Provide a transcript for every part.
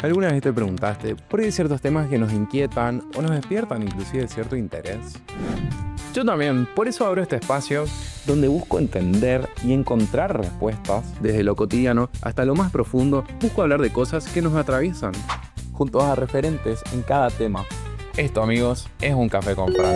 ¿Alguna vez te preguntaste por qué hay ciertos temas que nos inquietan o nos despiertan inclusive cierto interés? Yo también, por eso abro este espacio donde busco entender y encontrar respuestas desde lo cotidiano hasta lo más profundo. Busco hablar de cosas que nos atraviesan, juntos a referentes en cada tema. Esto, amigos, es un café con Fran.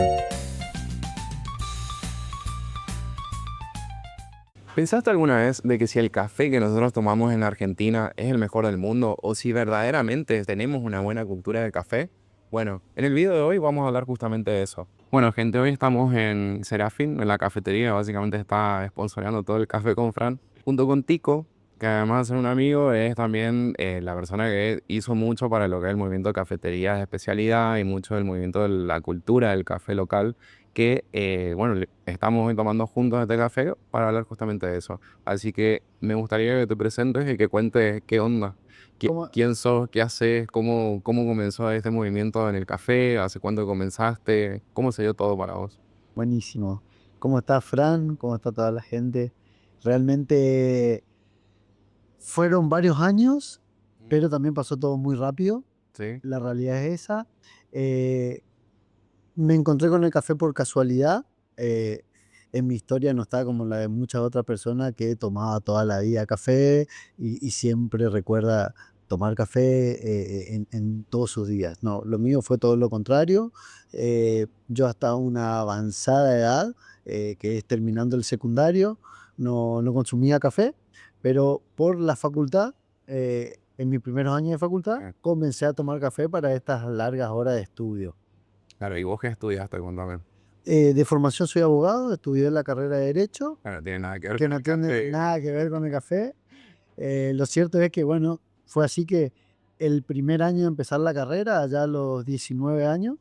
¿Pensaste alguna vez de que si el café que nosotros tomamos en Argentina es el mejor del mundo o si verdaderamente tenemos una buena cultura de café? Bueno, en el video de hoy vamos a hablar justamente de eso. Bueno, gente, hoy estamos en Serafín, en la cafetería, básicamente está sponsoreando todo el café con Fran, junto con Tico, que además de ser un amigo, es también la persona que hizo mucho para lo que es el movimiento de cafeterías de especialidad y mucho del movimiento de la cultura del café local que, bueno, estamos hoy tomando juntos este café para hablar justamente de eso. Así que me gustaría que te presentes y que cuentes qué onda, ¿Cómo? quién sos, qué haces, cómo comenzó este movimiento en el café, hace cuánto comenzaste, cómo se dio todo para vos. Buenísimo. ¿Cómo está Fran? ¿Cómo está toda la gente? Realmente fueron varios años, pero también pasó todo muy rápido. Sí, La realidad es esa. Eh, Me encontré con el café por casualidad. eh, en mi historia no está como la de muchas otras personas que tomaba toda la vida café y siempre recuerda tomar café en todos sus días. No, lo mío fue todo lo contrario. Yo hasta una avanzada edad, que es terminando el secundario, no consumía café, pero por la facultad, en mis primeros años de facultad, ah, comencé a tomar café para estas largas horas de estudio. claro, ¿y vos qué estudiaste? Contame. De formación soy abogado, estudié la carrera de Derecho, Claro, tiene nada que ver que con no el tiene café. nada que ver con el café. Lo cierto es que, bueno, fue así que el primer año de empezar la carrera, allá a los 19 años,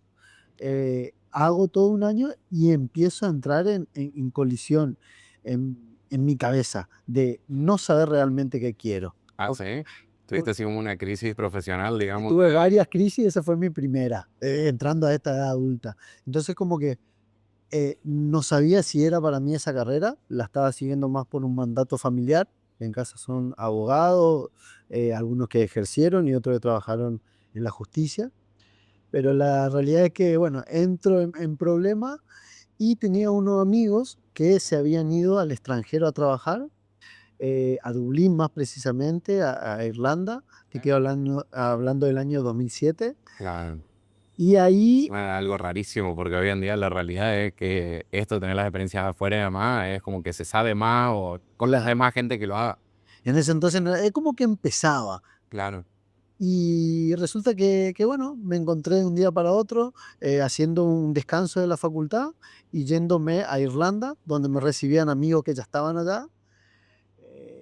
hago todo un año y empiezo a entrar en colisión en mi cabeza de no saber realmente qué quiero. Ah, Ok. sí. Por- Tuviste así como una crisis profesional, digamos. Tuve varias crisis, esa fue mi primera, entrando a esta edad adulta. Entonces, como que no sabía si era para mí esa carrera, la estaba siguiendo más por un mandato familiar. En casa son abogados, algunos que ejercieron y otros que trabajaron en la justicia. Pero la realidad es que, bueno, entro en problemas y tenía unos amigos que se habían ido al extranjero a trabajar, a Dublín más precisamente, a Irlanda, te quedo hablando del año 2007. Claro. Y ahí, Algo rarísimo, porque hoy en día la realidad es que esto de tener las experiencias afuera y demás es como que se sabe más o con las demás gente que lo haga. en ese entonces, es como que empezaba. Claro. Y resulta que, bueno, me encontré de un día para otro haciendo un descanso de la facultad y yéndome a Irlanda, donde me recibían amigos que ya estaban allá.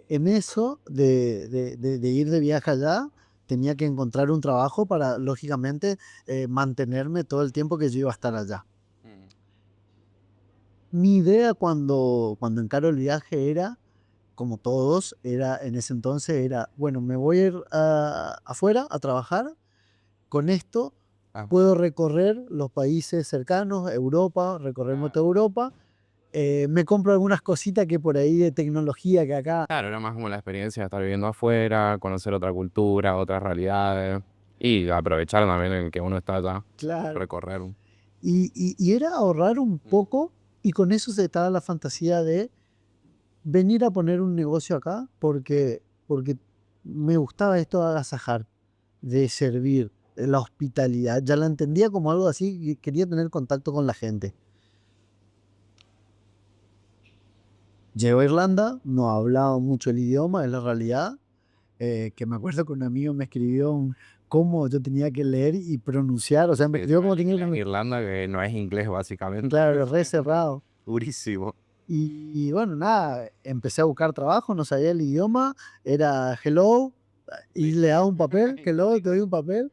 En eso de ir de viaje allá, tenía que encontrar un trabajo para, lógicamente, mantenerme todo el tiempo que yo iba a estar allá. Mm. Mi idea cuando encaro el viaje era, como todos, era en ese entonces, era, bueno, me voy a ir afuera a trabajar. Con esto Ah, puedo recorrer los países cercanos, Europa, recorrerme claro. toda Europa. Me compro algunas cositas que por ahí de tecnología que acá. Claro, era más como la experiencia de estar viviendo afuera, conocer otra cultura, otras realidades y aprovechar también el que uno está allá, Claro. recorrer. Y era ahorrar un Mm. poco y con eso se estaba la fantasía de venir a poner un negocio acá porque me gustaba esto de agasajar, de servir, la hospitalidad. Ya la entendía como algo así, y quería tener contacto con la gente. Llego a Irlanda, no hablaba mucho el idioma, es la realidad. Que me acuerdo que un amigo me escribió cómo yo tenía que leer y pronunciar, o sea, me escribió Encima cómo el tenía inglés en que, Irlanda que no es inglés básicamente. claro, re cerrado. Durísimo. Y bueno, nada, empecé a buscar trabajo, no sabía el idioma, era hello, y le daba un papel, hello, te doy un papel.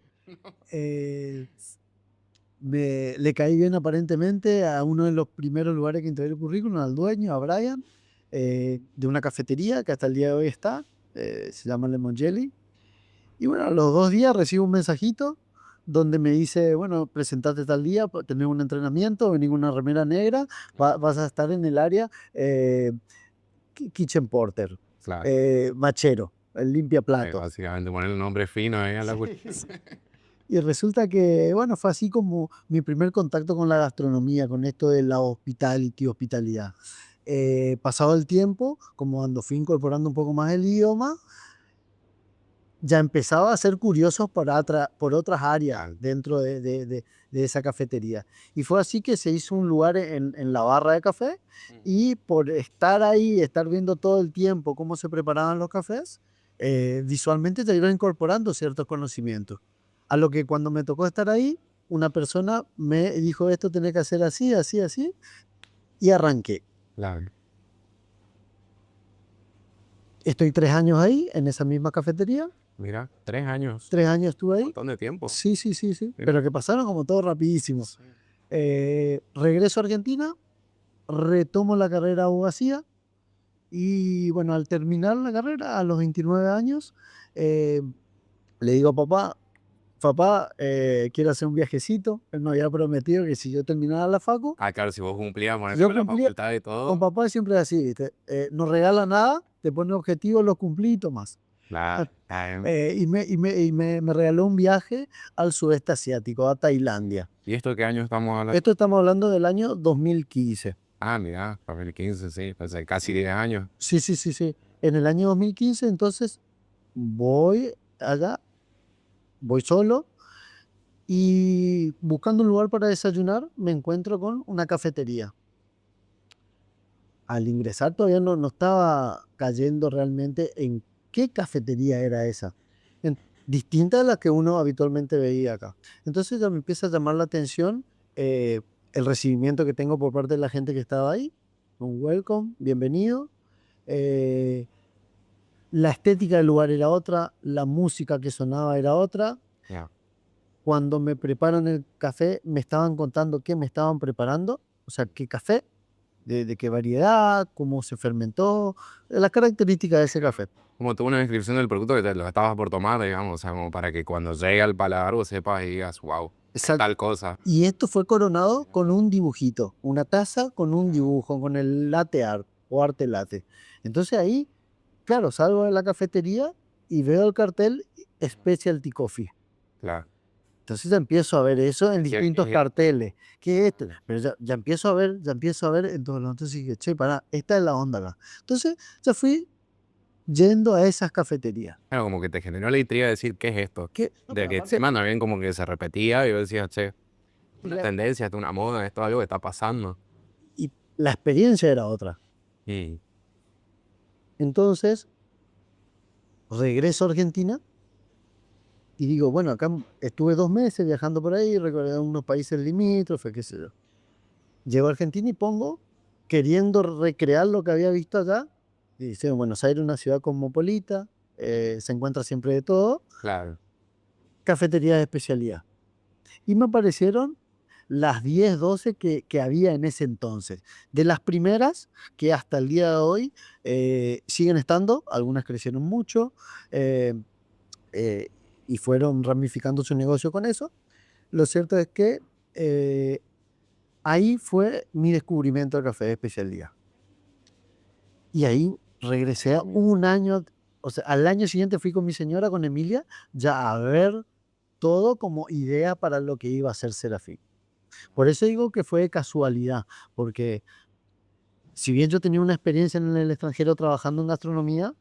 Eh, Le caí bien aparentemente a uno de los primeros lugares que entregué el currículum, al dueño, a Brian, de una cafetería que hasta el día de hoy está, se llama Lemon Jelly. Y bueno, a los 2 días recibo un mensajito donde me dice, bueno, presentate tal día, tener un entrenamiento, venir con una remera negra, vas a estar en el área kitchen porter, Claro. machero. el limpia platos. Básicamente poner el nombre fino ahí a la cuestión. Y resulta que, bueno, fue así como mi primer contacto con la gastronomía, con esto de la hospitalidad. Pasado el tiempo, como cuando fui incorporando un poco más el idioma, ya empezaba a ser curioso por otras áreas Claro. dentro de esa cafetería. Y fue así que se hizo un lugar en la barra de café, y por estar ahí, estar viendo todo el tiempo cómo se preparaban los cafés, visualmente te iba incorporando ciertos conocimientos. A lo que cuando me tocó estar ahí, una persona me dijo: esto tenés que hacer así, así, así, y arranqué. Claro. Estoy 3 años ahí, en esa misma cafetería. Mira, 3 años. 3 años estuve Un ahí. montón de tiempo. Sí, sí, sí, sí. Mira. Pero que pasaron como todo rapidísimo. Sí. Regreso a Argentina, retomo la carrera de abogacía, y bueno, al terminar la carrera, a los 29 años, eh, le digo a papá: papá, quiero hacer un viajecito. Él me había prometido que si yo terminaba la facu, Ah, claro, si vos cumplías con eso yo con la cumplía. facultad y Con todo. papá siempre es así, ¿viste? No regala nada, te pone objetivos, los cumplí y tomás. Claro. Claro. Me regaló un viaje al sudeste asiático, a Tailandia. ¿Y esto qué año estamos hablando? Esto estamos hablando del año 2015. Ah, mira, 2015, sí, hace casi 10 años. Sí, sí, sí, sí. En el año 2015, entonces, voy allá, voy solo, y buscando un lugar para desayunar, me encuentro con una cafetería. Al ingresar todavía no estaba cayendo realmente en qué cafetería era esa. Distinta a la que uno habitualmente veía acá. Entonces ya me empieza a llamar la atención, el recibimiento que tengo por parte de la gente que estaba ahí. Un welcome, bienvenido. Eh, la estética del lugar era otra, la música que sonaba era otra. Ya. Cuando me preparan el café, me estaban contando qué me estaban preparando, o sea, qué café, de qué variedad, cómo se fermentó, las características de ese café. Como tuvo una descripción del producto que te lo estabas por tomar, digamos, o sea, como para que cuando llegue al paladar vos sepas y digas, wow, Exacto. tal cosa. Y esto fue coronado con un dibujito, una taza con un dibujo, con el latte art o arte latte. Entonces ahí, claro, salgo de la cafetería y veo el cartel Specialty Coffee. Claro. Entonces ya empiezo a ver eso en Y- distintos y- carteles. ¿Qué es esto? Pero ya empiezo a ver, entonces dije: che, pará, esta es la onda acá. Entonces ya fui yendo a esas cafeterías. Claro, como que te generó la intriga de decir, ¿qué es esto? Que, no, De pero que aparte, encima también como que se repetía y vos decías, che, una la, tendencia, esto es una moda, esto es algo que está pasando. y la experiencia era otra. Y Entonces regreso a Argentina y digo: bueno, acá estuve 2 meses viajando por ahí, recorrí unos países limítrofes, qué sé yo. Llego a Argentina y pongo, queriendo recrear lo que había visto allá. Y dice: Buenos Aires, una ciudad cosmopolita, se encuentra siempre de todo, claro, cafeterías de especialidad. Y me aparecieron las 10 12 que había en ese entonces. De las primeras, que hasta el día de hoy siguen estando, algunas crecieron mucho, eh, eh, y fueron ramificando su negocio con eso. Lo cierto es que eh, ahí fue mi descubrimiento del café de especialidad. Y ahí regresé a un año, o sea, al año siguiente fui con mi señora, con Emilia, ya a ver todo como idea para lo que iba a ser Serafín. Por eso digo que fue de casualidad, porque si bien yo tenía una experiencia en el extranjero trabajando en gastronomía,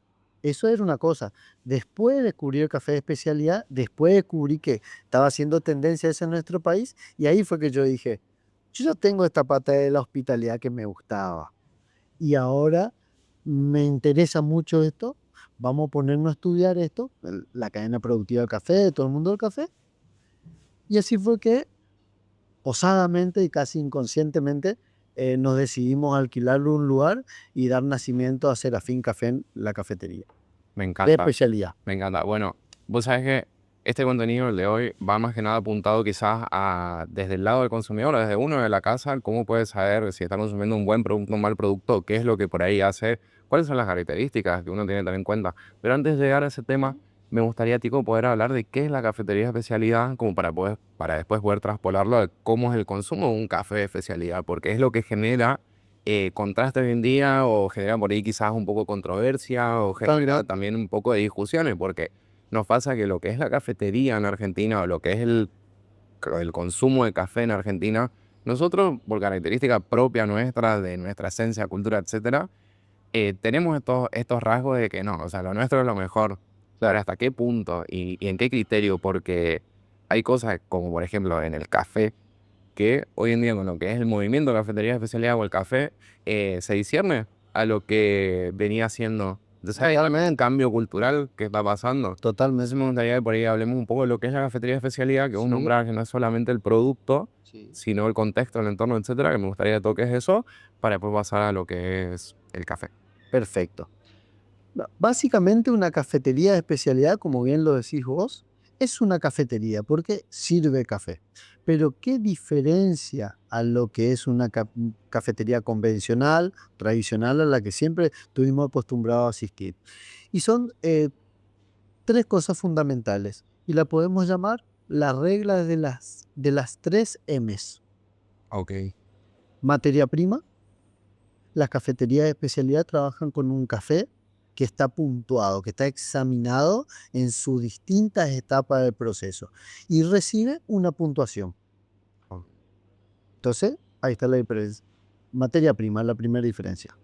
eso era una cosa. Después descubrí el café de especialidad, después descubrí que estaba haciendo tendencia eso en nuestro país, y ahí fue que yo dije: yo ya tengo esta pata de la hospitalidad que me gustaba, y ahora me interesa mucho esto, vamos a ponernos a estudiar esto, la cadena productiva del café, de todo el mundo del café. Y así fue que, osadamente y casi inconscientemente, nos decidimos alquilar un lugar y dar nacimiento a Serafín Café, en la cafetería me de encanta, especialidad. me encanta. Bueno, vos sabés que este contenido, el de hoy, va más que nada apuntado quizás a, desde el lado del consumidor, desde uno de la casa, cómo puede saber si está consumiendo un buen producto o un mal producto, qué es lo que por ahí hace, cuáles son las características que uno tiene que tener en cuenta. Pero antes de llegar a ese tema, me gustaría, Tico, poder hablar de qué es la cafetería de especialidad, como para después poder traspolarlo a cómo es el consumo de un café de especialidad, porque es lo que genera contraste hoy en día o genera por ahí quizás un poco de controversia o genera también un poco de discusiones, porque nos pasa que lo que es la cafetería en Argentina o lo que es el consumo de café en Argentina, nosotros, por característica propia nuestra, de nuestra esencia, cultura, etcétera, tenemos estos rasgos de que no, o sea, lo nuestro es lo mejor. Pero ¿hasta qué punto y en qué criterio? Porque hay cosas como, por ejemplo, en el café, que hoy en día con lo que es el movimiento de cafetería de especialidad o el café, se discierne a lo que venía siendo. Entonces hay un cambio cultural que está pasando. Totalmente. Entonces me gustaría que por ahí hablemos un poco de lo que es la cafetería de especialidad, que es un Sí, nombrar que no es solamente el producto, sí. sino el contexto, el entorno, etcétera, que me gustaría que toques eso para después pasar a lo que es el café. Perfecto. Básicamente una cafetería de especialidad, como bien lo decís vos, es una cafetería porque sirve café. Pero ¿qué diferencia a lo que es una cafetería convencional, tradicional, a la que siempre estuvimos acostumbrados a asistir? Y son tres cosas fundamentales y la podemos llamar la regla de las tres M's. Ok. Materia prima. Las cafeterías de especialidad trabajan con un café que está puntuado, que está examinado en sus distintas etapas del proceso y recibe una puntuación. Ok. Entonces, ahí está la diferencia. Materia prima, la primera diferencia.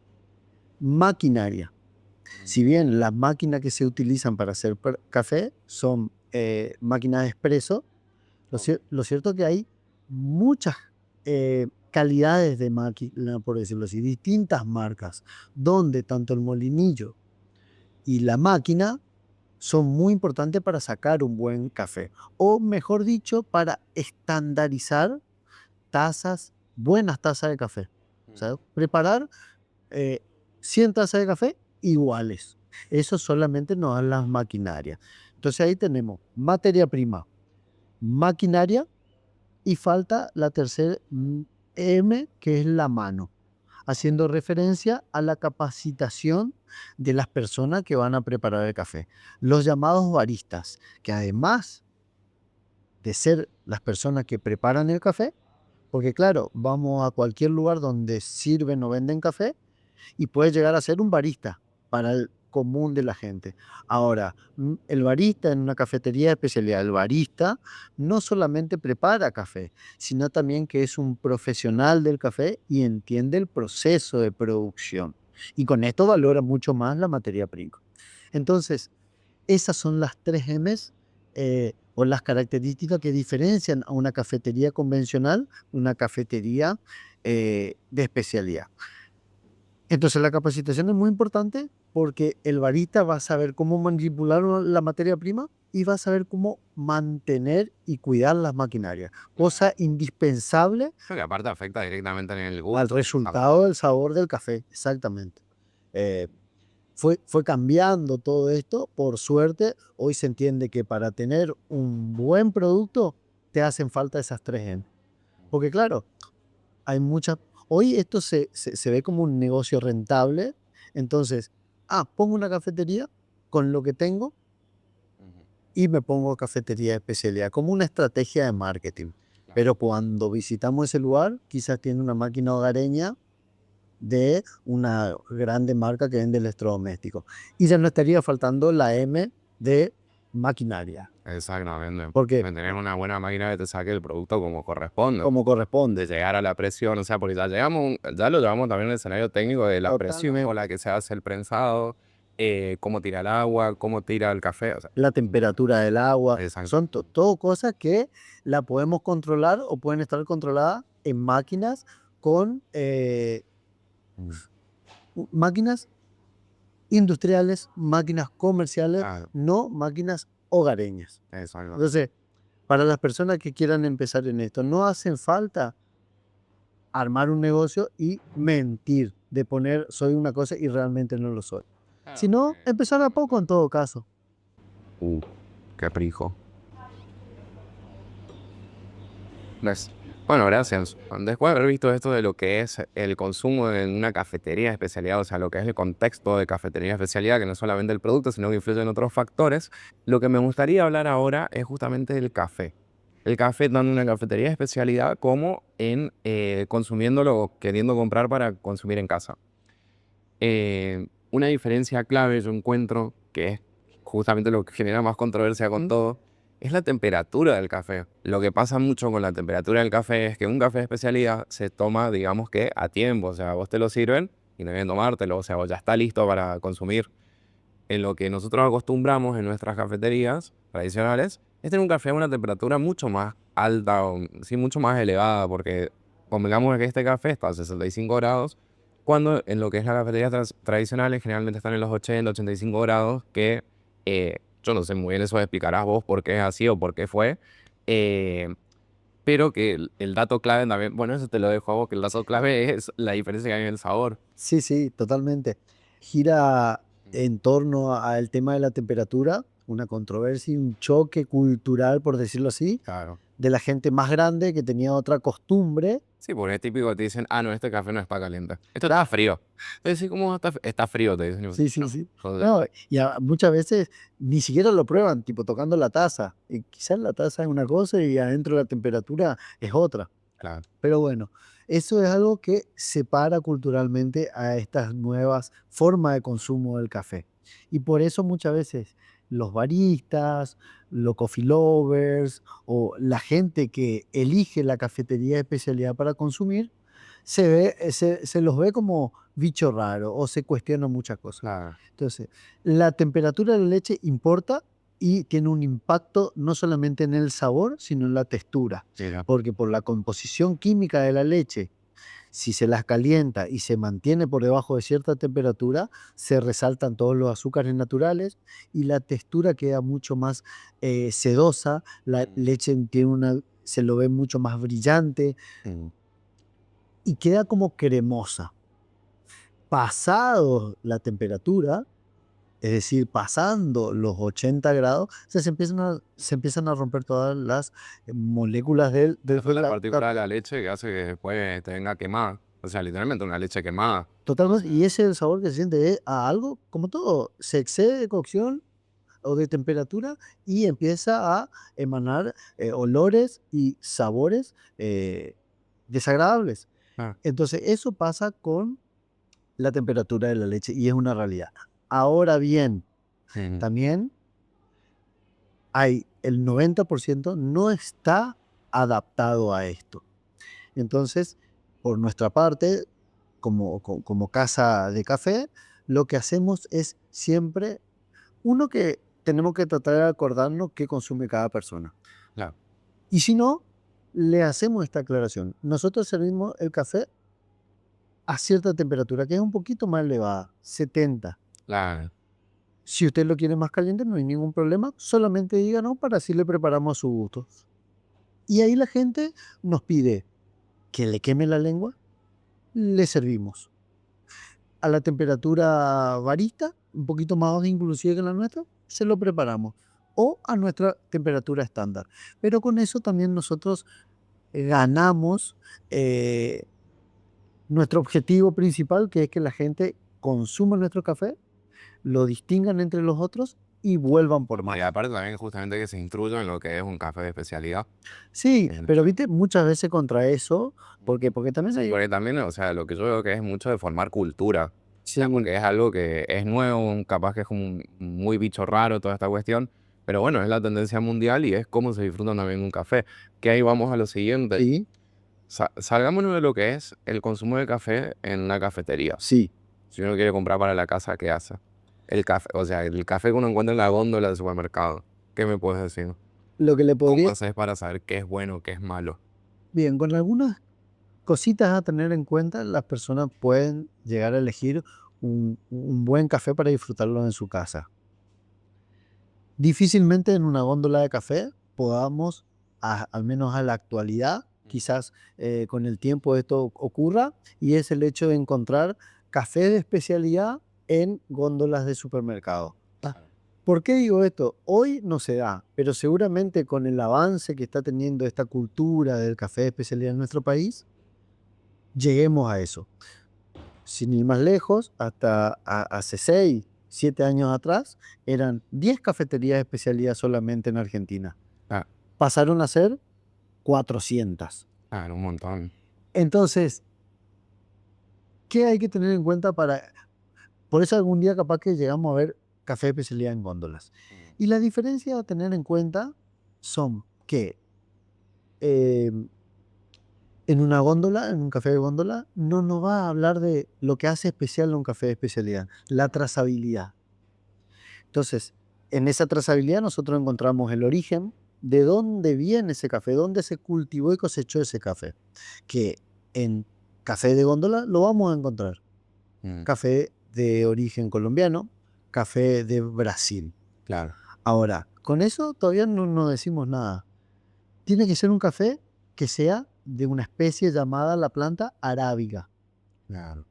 Maquinaria. Si bien las máquinas que se utilizan para hacer café son máquinas de expreso, lo cierto es que hay muchas calidades de máquina, por decirlo así, distintas marcas, donde tanto el molinillo y la máquina son muy importantes para sacar un buen café, o mejor dicho, para estandarizar buenas tazas de café. O sea, preparar eh, 100 tazas de café iguales. Eso solamente nos dan las maquinarias. Entonces ahí tenemos materia prima, maquinaria, y falta la tercera M, que es la mano, haciendo referencia a la capacitación de las personas que van a preparar el café. Los llamados baristas, que además de ser las personas que preparan el café, porque claro, vamos a cualquier lugar donde sirven o venden café y puede llegar a ser un barista para el común de la gente. Ahora, el barista en una cafetería de especialidad, el barista no solamente prepara café, sino también que es un profesional del café y entiende el proceso de producción. Y con esto valora mucho más la materia prima. Entonces, esas son las tres M's o las características que diferencian a una cafetería convencional, una cafetería de especialidad. Entonces la capacitación es muy importante porque el barista va a saber cómo manipular la materia prima y va a saber cómo mantener y cuidar las maquinarias, cosa indispensable Creo que aparte afecta directamente en el gusto. al resultado del sabor del café, exactamente. Eh, fue cambiando todo esto, por suerte, hoy se entiende que para tener un buen producto te hacen falta esas tres N. Porque claro, hay muchas. Hoy esto se ve como un negocio rentable. Entonces, pongo una cafetería con lo que tengo Ujú. y me pongo cafetería de especialidad, como una estrategia de marketing. Claro. Pero cuando visitamos ese lugar, quizás tiene una máquina hogareña de una grande marca que vende electrodomésticos. Y ya no estaría faltando la M de maquinaria. Exactamente. Porque Tener una buena máquina que te saque el producto como corresponde. como De corresponde. llegar a la presión, o sea, porque ya lo llevamos también al escenario técnico de la presión con Totalmente. la que se hace el prensado, cómo tira el agua, cómo tira el café, o sea, La temperatura del agua, exacto. son todo cosas que la podemos controlar o pueden estar controladas en máquinas con Mm. máquinas industriales, máquinas comerciales, Ah, no máquinas hogareñas. exacto. Entonces, para las personas que quieran empezar en esto, no hacen falta armar un negocio y mentir, de poner soy una cosa y realmente no lo soy. Claro, Sino porque empezar a poco en todo caso. Uh, qué rico. ¿Ves? Bueno, gracias. Después de haber visto esto de lo que es el consumo en una cafetería de especialidad, o sea, lo que es el contexto de cafetería de especialidad, que no es solamente el producto, sino que influyen otros factores, lo que me gustaría hablar ahora es justamente del café. el café tanto en una cafetería de especialidad como en consumiéndolo o queriendo comprar para consumir en casa. Una diferencia clave yo encuentro, que es justamente lo que genera más controversia con todo, es la temperatura del café. Lo que pasa mucho con la temperatura del café es que un café de especialidad se toma, digamos que a tiempo, o sea, vos te lo sirven y no deben tomártelo, o sea, vos ya está listo para consumir. En lo que nosotros acostumbramos en nuestras cafeterías tradicionales es tener un café a una temperatura mucho más alta, o sí, mucho más elevada, porque convengamos que este café está a 65 grados, cuando en lo que es la cafetería tradicionales generalmente están en los 80, 85 grados, que yo no sé muy bien, eso explicarás vos por qué es así o por qué fue, eh, pero que el dato clave también, bueno, eso te lo dejo a vos, que el dato clave es la diferencia que hay en el sabor. Sí, sí, totalmente. Gira en torno al tema de la temperatura, una controversia y un choque cultural, por decirlo así, Claro. de la gente más grande que tenía otra costumbre. Sí, porque es típico que te dicen, no, este café no es para caliente. Esto está frío. Entonces, sí, ¿cómo está frío? Te dicen. Y vos, Sí, sí, no, sí. joder. No, y muchas veces ni siquiera lo prueban, tipo tocando la taza. Y quizás la taza es una cosa y adentro la temperatura es otra. Claro. Pero bueno, eso es algo que separa culturalmente a estas nuevas formas de consumo del café. Y por eso muchas veces los baristas, los coffee lovers o la gente que elige la cafetería de especialidad para consumir, se los ve como bicho raro o se cuestionan muchas cosas. Claro. Entonces, la temperatura de la leche importa y tiene un impacto no solamente en el sabor, sino en la textura, Mira. porque por la composición química de la leche, si se las calienta y se mantiene por debajo de cierta temperatura, se resaltan todos los azúcares naturales y la textura queda mucho más sedosa, la leche tiene se lo ve mucho más brillante Mm. y queda como cremosa. Pasado la temperatura, es decir, pasando los 80 grados, o sea, se empiezan a romper todas las moléculas del Esa es la la partícula de la leche que hace que después te venga quemada. O sea, literalmente una leche quemada. totalmente, y ese es el sabor que se siente a algo, como todo, se excede de cocción o de temperatura y empieza a emanar olores y sabores desagradables. Ah. Entonces, eso pasa con la temperatura de la leche y es una realidad. Ahora bien, Ujú. también el 90% no está adaptado a esto. Entonces, por nuestra parte, como casa de café, lo que hacemos es siempre, uno, que tenemos que tratar de acordarnos qué consume cada persona. Claro. Y si no, le hacemos esta aclaración. Nosotros servimos el café a cierta temperatura, que es un poquito más elevada, 70. Claro. Si usted lo quiere más caliente, no hay ningún problema, solamente díganos para así le preparamos a su gusto. Y ahí la gente nos pide que le queme la lengua, le servimos. A la temperatura barista, un poquito más baja inclusive que la nuestra, se lo preparamos. O a nuestra temperatura estándar. Pero con eso también nosotros ganamos eh, nuestro objetivo principal, que es que la gente consuma nuestro café, lo distingan entre los otros y vuelvan por Y más. aparte también justamente que se instruya en lo que es un café de especialidad. Sí, Bien. pero viste, muchas veces contra eso, porque también hay... Porque también, o sea, lo que yo veo que es mucho de formar cultura. O sea, Sí, porque es algo que es nuevo, capaz que es como muy bicho raro toda esta cuestión. Pero bueno, es la tendencia mundial y es cómo se disfruta también un café. Que ahí vamos a lo siguiente. sí, Salgámonos de lo que es el consumo de café en una cafetería. sí. Si uno quiere comprar para la casa, ¿qué hace? El café, o sea, el café que uno encuentra en la góndola del supermercado. ¿Qué me puedes decir? Lo que le ¿Cómo podría... haces para saber qué es bueno, qué es malo? Bien, con algunas cositas a tener en cuenta, las personas pueden llegar a elegir un buen café para disfrutarlo en su casa. Difícilmente en una góndola de café podamos, al menos a la actualidad, quizás con el tiempo esto ocurra, y es el hecho de encontrar café de especialidad en góndolas de supermercado. ¿Por qué digo esto? Hoy no se da, pero seguramente con el avance que está teniendo esta cultura del café de especialidad en nuestro país, lleguemos a eso. Sin ir más lejos, hasta hace 6, 7 años atrás, eran 10 cafeterías de especialidad solamente en Argentina. Ah, Pasaron a ser 400. Ah, un montón. Entonces, ¿qué hay que tener en cuenta para...? Por eso algún día capaz que llegamos a ver café de especialidad en góndolas. Y la diferencia a tener en cuenta son que eh, en una góndola, en un café de góndola, no nos va a hablar de lo que hace especial a un café de especialidad, la trazabilidad. Entonces, en esa trazabilidad nosotros encontramos el origen, de dónde viene ese café, dónde se cultivó y cosechó ese café. Que en café de góndola lo vamos a encontrar. Mm, Café de origen colombiano, café de Brasil. claro, Ahora, con eso todavía no nos decimos nada. Tiene que ser un café que sea de una especie llamada la planta arábiga, claro.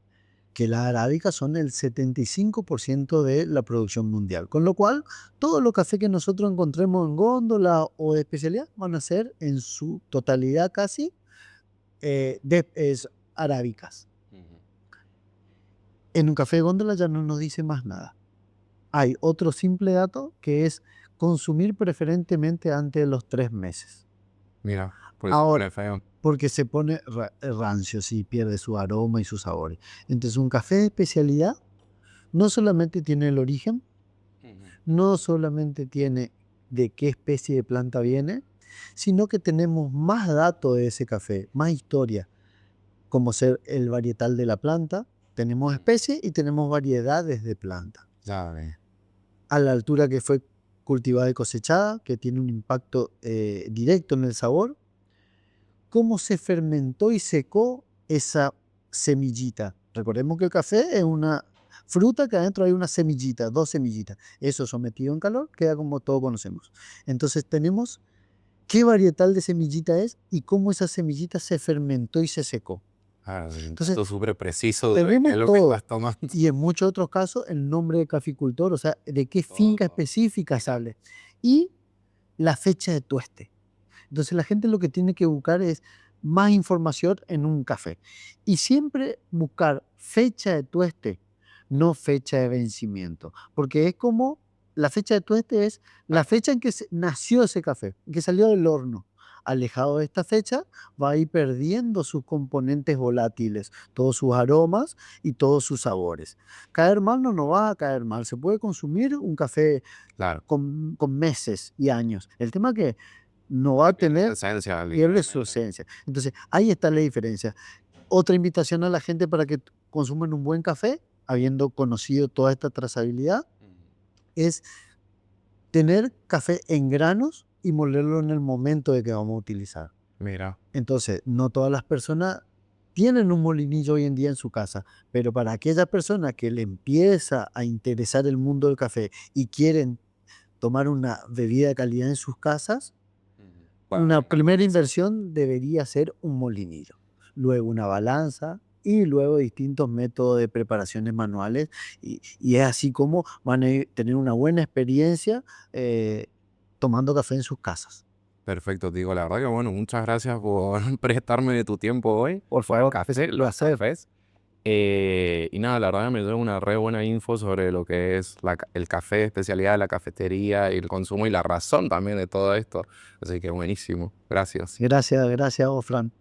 que las arábicas son el 75% de la producción mundial. Con lo cual, todos los cafés que nosotros encontremos en góndola o de especialidad van a ser en su totalidad casi arábicas. Ujú. En un café de góndola ya no nos dice más nada. Hay otro simple dato que es consumir preferentemente antes de los 3 meses. Mira, pues Ahora, pone feo. porque se pone rancio, sí, pierde su aroma y sus sabores. Entonces, un café de especialidad no solamente tiene el origen, Ujú. no solamente tiene de qué especie de planta viene, sino que tenemos más datos de ese café, más historia, como ser el varietal de la planta. Tenemos especies y tenemos variedades de planta. Ya ve. A la altura que fue cultivada y cosechada, que tiene un impacto directo en el sabor. Cómo se fermentó y secó esa semillita. Recordemos que el café es una fruta que adentro hay una semillita, 2 semillitas. Eso sometido en calor queda como todos conocemos. Entonces tenemos qué varietal de semillita es y cómo esa semillita se fermentó y se secó. Ah, sí, un Entonces dato súper preciso de qué tenemos es lo que todo. estás tomando. Y en muchos otros casos el nombre de caficultor, o sea, de qué Todo, finca todo. específica sale. Y la fecha de tueste. Entonces la gente lo que tiene que buscar es más información en un café. Y siempre buscar fecha de tueste, no fecha de vencimiento. Porque es como la fecha de tueste es la fecha en que nació ese café, en que salió del horno. Alejado de esta fecha, va a ir perdiendo sus componentes volátiles, todos sus aromas y todos sus sabores. Caer mal no va a caer mal. Se puede consumir un café Claro. con meses y años. El tema que no va a Esa tener, esencia, pierde su literalmente. esencia. Entonces, ahí está la diferencia. Otra invitación a la gente para que consuman un buen café, habiendo conocido toda esta trazabilidad, es tener café en granos y molerlo en el momento de que vamos a utilizar. Mira, Entonces, no todas las personas tienen un molinillo hoy en día en su casa, pero para aquella persona que le empieza a interesar el mundo del café y quieren tomar una bebida de calidad en sus casas, bueno, una primera inversión debería ser un molinillo, luego una balanza y luego distintos métodos de preparaciones manuales y es así como van a tener una buena experiencia eh, tomando café en sus casas. perfecto, te digo, la verdad que bueno, muchas gracias por prestarme de tu tiempo hoy. Por favor, Café, lo los hacer. cafés. Y nada, la verdad que me dio una re buena info sobre lo que es el café, especialidad de la cafetería y el consumo y la razón también de todo esto. Así que buenísimo. Gracias. Gracias, gracias, Fran.